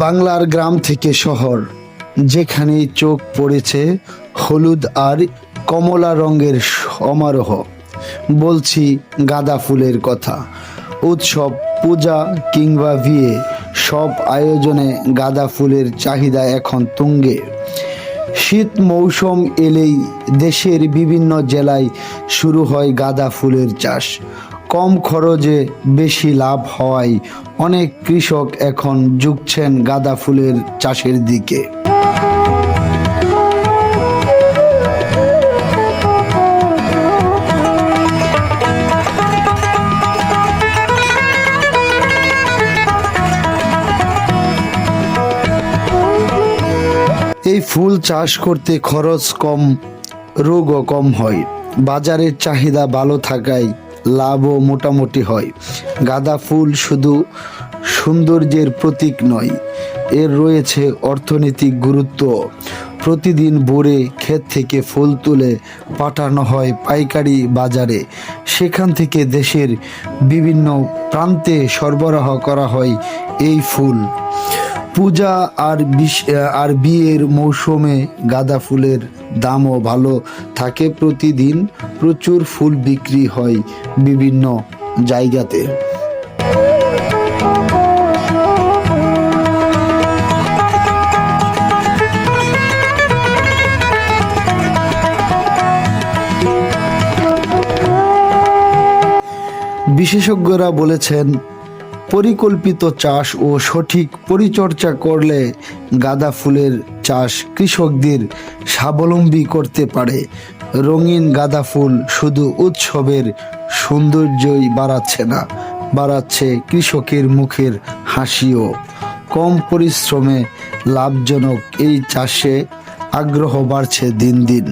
বাংলার গ্রাম থেকে শহর, যেখানেই চোখ পড়েছে হলুদ আর কমলা রঙের সমারোহ। বলছি গাঁদা ফুলের কথা। উৎসব, পূজা কিংবা বিয়ে, সব আয়োজনে গাঁদা ফুলের চাহিদা এখন তুঙ্গে। শীত মৌসুম এলেই দেশের বিভিন্ন জেলায় শুরু হয় গাঁদা ফুলের চাষ। কম খরচে বেশি লাভ হওয়ায় অনেক কৃষক এখন ঝুঁকছেন গাঁদা ফুলের চাষের দিকে। এই ফুল চাষ করতে খরচ কম, রোগও কম হয়। বাজারের চাহিদা ভালো থাকায় লাভও মোটামুটি হয়। গাঁদা ফুল শুধু সৌন্দর্যের প্রতীক নয়, এর রয়েছে অর্থনৈতিক গুরুত্ব। প্রতিদিন ভোরে ক্ষেত থেকে ফুল তুলে পাঠানো হয় পাইকারি বাজারে। সেখান থেকে দেশের বিভিন্ন প্রান্তে সরবরাহ করা হয় এই ফুল। পূজা আর বিয়ের মৌসুমে গাঁদা ফুলের দামও ভালো থাকে। প্রতিদিন প্রচুর ফুল বিক্রি হয় বিভিন্ন জায়গাতে। বিশেষজ্ঞরা বলেছেন, পরিকল্পিত চাষ ও সঠিক পরিচর্যা করলে গাঁদা ফুলের চাষ কৃষকদের স্বাবলম্বী করতে পারে। রঙিন গাঁদা ফুল শুধু উৎসবের সৌন্দর্যই বাড়াচ্ছে না, বাড়াচ্ছে কৃষকের মুখের হাসিও। কম পরিশ্রমে লাভজনক এই চাষে আগ্রহ বাড়ছে দিন দিন।